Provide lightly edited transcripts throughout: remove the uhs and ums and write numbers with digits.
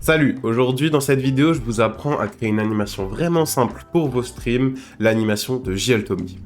Salut, aujourd'hui dans cette vidéo, je vous apprends à créer une animation vraiment simple pour vos streams, l'animation de JLTommy.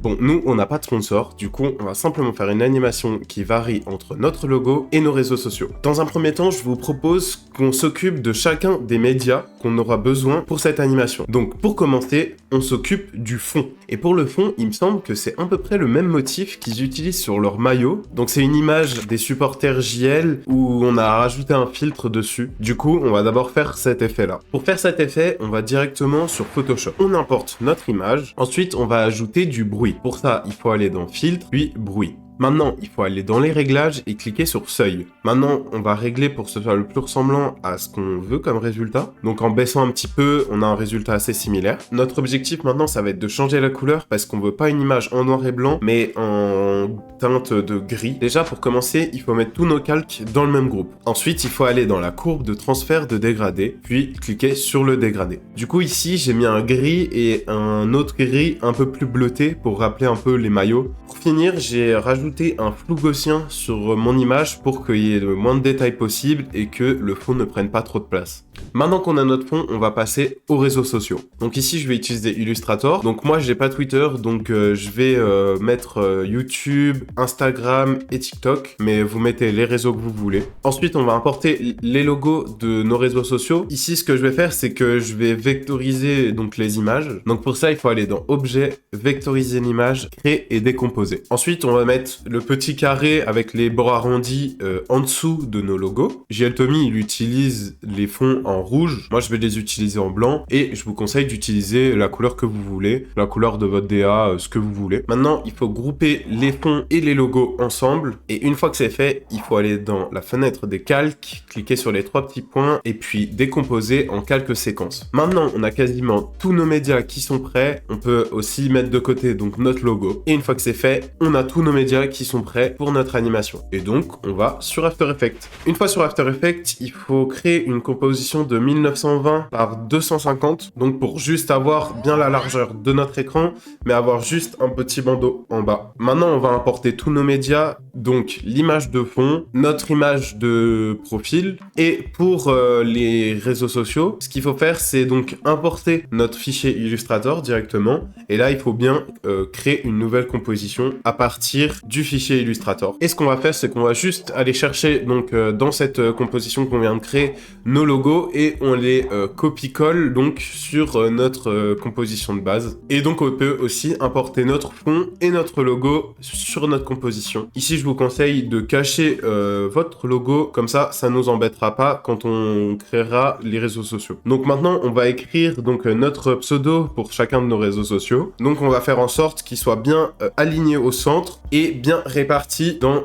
Bon, nous, on n'a pas de sponsor, du coup, on va simplement faire une animation qui varie entre notre logo et nos réseaux sociaux. Dans un premier temps, je vous propose qu'on s'occupe de chacun des médias qu'on aura besoin pour cette animation. Donc, pour commencer, on s'occupe du fond. Et pour le fond, il me semble que c'est à peu près le même motif qu'ils utilisent sur leur maillot. Donc, c'est une image des supporters JL où on a rajouté un filtre dessus. Du coup, on va d'abord faire cet effet-là. Pour faire cet effet, on va directement sur Photoshop. On importe notre image. Ensuite, on va ajouter du bruit. Pour ça, il faut aller dans Filtre, puis Bruit. Maintenant, il faut aller dans les réglages et cliquer sur Seuil. Maintenant, on va régler pour que ce soit le plus ressemblant à ce qu'on veut comme résultat. Donc en baissant un petit peu, on a un résultat assez similaire. Notre objectif maintenant, ça va être de changer la couleur parce qu'on veut pas une image en noir et blanc, mais en teinte de gris. Déjà, pour commencer, il faut mettre tous nos calques dans le même groupe. Ensuite, il faut aller dans la courbe de transfert de dégradé, puis cliquer sur le dégradé. Du coup, ici, j'ai mis un gris et un autre gris un peu plus bleuté pour rappeler un peu les maillots. Pour finir, j'ai rajouté un flou gaussien sur mon image pour qu'il y ait le moins de détails possible et que le fond ne prenne pas trop de place. Maintenant qu'on a notre fond, on va passer aux réseaux sociaux. Donc ici, je vais utiliser Illustrator. Donc moi, j'ai pas Twitter, donc je vais mettre YouTube, Instagram et TikTok, mais vous mettez les réseaux que vous voulez. Ensuite, on va importer les logos de nos réseaux sociaux. Ici, ce que je vais faire, c'est que je vais vectoriser donc les images. Donc pour ça, il faut aller dans Objet, vectoriser l'image, créer et décomposer. Ensuite, on va mettre le petit carré avec les bords arrondis en dessous de nos logos. JLTommy, il utilise les fonds en rouge. Moi, je vais les utiliser en blanc et je vous conseille d'utiliser la couleur que vous voulez, la couleur de votre DA, ce que vous voulez. Maintenant, il faut grouper les fonds et les logos ensemble et une fois que c'est fait, il faut aller dans la fenêtre des calques, cliquer sur les trois petits points et puis décomposer en calque séquence. Maintenant, on a quasiment tous nos médias qui sont prêts. On peut aussi mettre de côté donc notre logo et une fois que c'est fait, on a tous nos médias qui sont prêts pour notre animation. Et donc, on va sur After Effects. Une fois sur After Effects, il faut créer une composition de 1920 par 250, donc pour juste avoir bien la largeur de notre écran, mais avoir juste un petit bandeau en bas. Maintenant, on va importer tous nos médias, donc l'image de fond, notre image de profil, et pour les réseaux sociaux, ce qu'il faut faire, c'est donc importer notre fichier Illustrator directement, et là, il faut bien créer une nouvelle composition à partir du fichier Illustrator. Et ce qu'on va faire, c'est qu'on va juste aller chercher donc dans cette composition qu'on vient de créer nos logos et on les copie-colle donc sur notre composition de base. Et donc on peut aussi importer notre fond et notre logo sur notre composition. Ici, je vous conseille de cacher votre logo, comme ça nous embêtera pas quand on créera les réseaux sociaux. Donc maintenant, on va écrire donc notre pseudo pour chacun de nos réseaux sociaux. Donc on va faire en sorte qu'il soit bien aligné au centre et bien réparti dans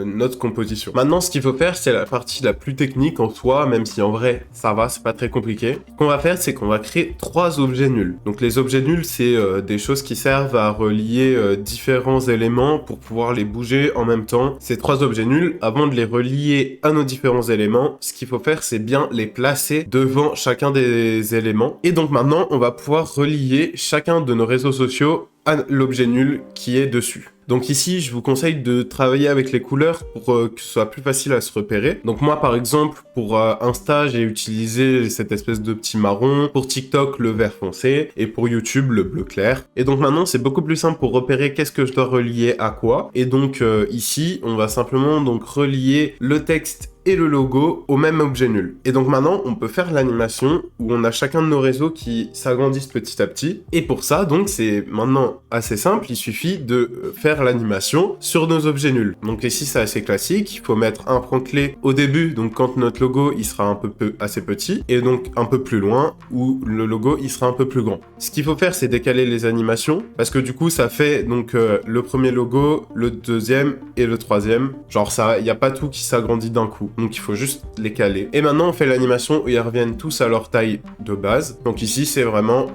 notre composition. Maintenant, ce qu'il faut faire, c'est la partie la plus technique en soi, même si en vrai, ça va, c'est pas très compliqué. Ce qu'on va faire, c'est qu'on va créer 3 objets nuls. Donc les objets nuls, c'est des choses qui servent à relier différents éléments pour pouvoir les bouger en même temps. Ces 3 objets nuls, avant de les relier à nos différents éléments, ce qu'il faut faire, c'est bien les placer devant chacun des éléments. Et donc maintenant, on va pouvoir relier chacun de nos réseaux sociaux à l'objet nul qui est dessus. Donc ici, je vous conseille de travailler avec les couleurs pour que ce soit plus facile à se repérer. Donc moi, par exemple, pour Insta, j'ai utilisé cette espèce de petit marron. Pour TikTok, le vert foncé. Et pour YouTube, le bleu clair. Et donc maintenant, c'est beaucoup plus simple pour repérer qu'est-ce que je dois relier à quoi. Et donc ici, on va simplement donc relier le texte et le logo au même objet nul. Et donc maintenant, on peut faire l'animation où on a chacun de nos réseaux qui s'agrandissent petit à petit. Et pour ça, donc, c'est maintenant assez simple. Il suffit de faire l'animation sur nos objets nuls. Donc ici, c'est assez classique. Il faut mettre un point-clé au début, donc quand notre logo, il sera assez petit, et donc un peu plus loin, où le logo, il sera un peu plus grand. Ce qu'il faut faire, c'est décaler les animations, parce que du coup, ça fait donc le premier logo, le deuxième et le troisième. Genre, ça, il n'y a pas tout qui s'agrandit d'un coup. Donc il faut juste les caler. Et maintenant on fait l'animation où ils reviennent tous à leur taille de base. Donc ici c'est vraiment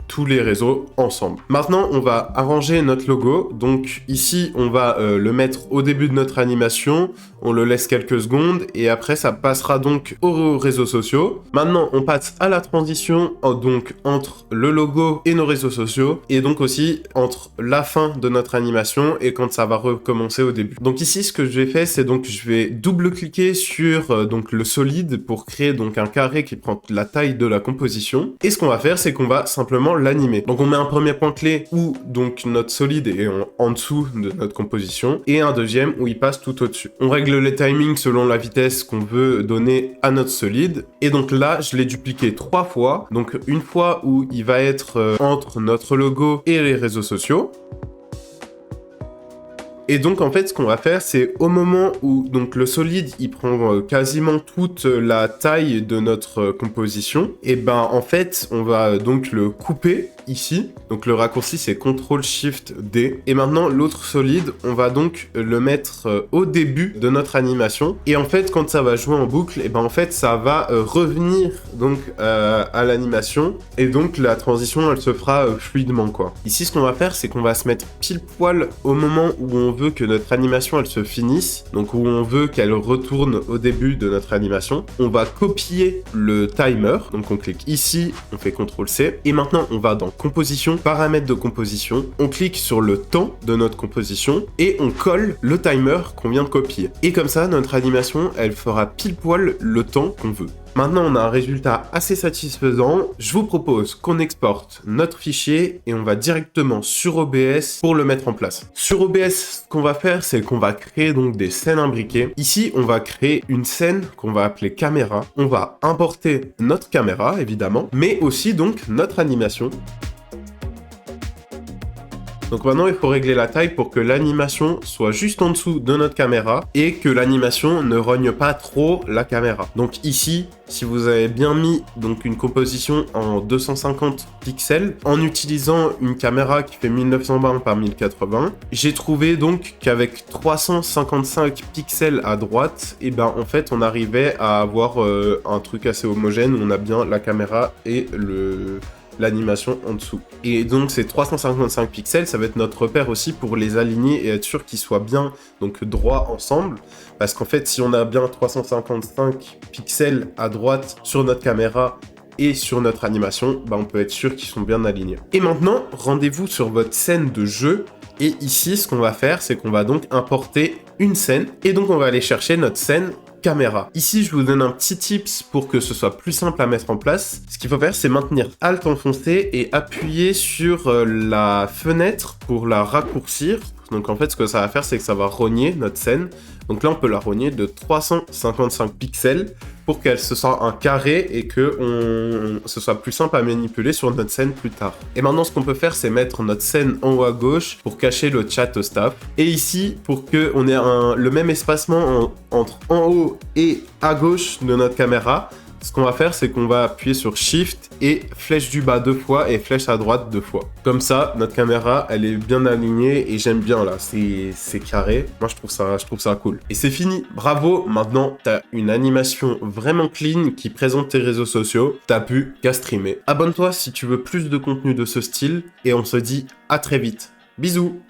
tous les réseaux ensemble. Maintenant on va arranger notre logo. Donc ici on va le mettre au début de notre animation. on le laisse quelques secondes et après ça passera donc aux réseaux sociaux. Maintenant, on passe à la transition donc entre le logo et nos réseaux sociaux et donc aussi entre la fin de notre animation et quand ça va recommencer au début. Donc ici, ce que je vais faire, c'est donc je vais double-cliquer sur donc le solide pour créer donc un carré qui prend la taille de la composition. Et ce qu'on va faire, c'est qu'on va simplement l'animer. Donc on met un premier point clé où donc notre solide est en dessous de notre composition et un deuxième où il passe tout au-dessus. On règle les timings selon la vitesse qu'on veut donner à notre solide. Et donc là, je l'ai dupliqué 3 fois. Donc une fois où il va être entre notre logo et les réseaux sociaux. Et donc en fait ce qu'on va faire c'est au moment où donc le solide il prend quasiment toute la taille de notre composition, et ben en fait on va donc le couper ici, donc le raccourci c'est CTRL-SHIFT-D, et maintenant l'autre solide on va donc le mettre au début de notre animation, et en fait quand ça va jouer en boucle, et ben en fait ça va revenir donc à l'animation, et donc la transition elle se fera fluidement quoi. Ici ce qu'on va faire c'est qu'on va se mettre pile poil au moment où on veut que notre animation elle se finisse, donc où on veut qu'elle retourne au début de notre animation. On va copier le timer, donc on clique ici, on fait CTRL-C, et maintenant on va dans composition, paramètres de composition, on clique sur le temps de notre composition, et on colle le timer qu'on vient de copier. Et comme ça, notre animation, elle fera pile poil le temps qu'on veut. Maintenant, on a un résultat assez satisfaisant. Je vous propose qu'on exporte notre fichier et on va directement sur OBS pour le mettre en place. Sur OBS, ce qu'on va faire, c'est qu'on va créer donc des scènes imbriquées. Ici, on va créer une scène qu'on va appeler caméra. On va importer notre caméra, évidemment, mais aussi donc notre animation. Donc maintenant, il faut régler la taille pour que l'animation soit juste en dessous de notre caméra et que l'animation ne rogne pas trop la caméra. Donc ici, si vous avez bien mis donc une composition en 250 pixels, en utilisant une caméra qui fait 1920 par 1080, j'ai trouvé donc qu'avec 355 pixels à droite, et ben en fait on arrivait à avoir un truc assez homogène où on a bien la caméra et l'animation en dessous. Et donc ces 355 pixels, ça va être notre repère aussi pour les aligner et être sûr qu'ils soient bien donc droits ensemble, parce qu'en fait si on a bien 355 pixels à droite sur notre caméra et sur notre animation, bah on peut être sûr qu'ils sont bien alignés. Et maintenant, rendez-vous sur votre scène de jeu, et ici ce qu'on va faire, c'est qu'on va donc importer une scène, et donc on va aller chercher notre scène caméra. Ici, je vous donne un petit tips pour que ce soit plus simple à mettre en place. Ce qu'il faut faire, c'est maintenir Alt enfoncé et appuyer sur la fenêtre pour la raccourcir. Donc en fait, ce que ça va faire, c'est que ça va rogner notre scène. Donc là, on peut la rogner de 355 pixels pour qu'elle se sente un carré et que ce soit plus simple à manipuler sur notre scène plus tard. Et maintenant, ce qu'on peut faire, c'est mettre notre scène en haut à gauche pour cacher le chat au staff. Et ici, pour qu'on ait le même espacement entre en haut et à gauche de notre caméra, ce qu'on va faire, c'est qu'on va appuyer sur Shift et flèche du bas 2 fois et flèche à droite 2 fois. Comme ça, notre caméra, elle est bien alignée et j'aime bien là, c'est carré. Moi, je trouve ça cool. Et c'est fini. Bravo. Maintenant, t'as une animation vraiment clean qui présente tes réseaux sociaux. T'as plus qu'à streamer. Abonne-toi si tu veux plus de contenu de ce style et on se dit à très vite. Bisous.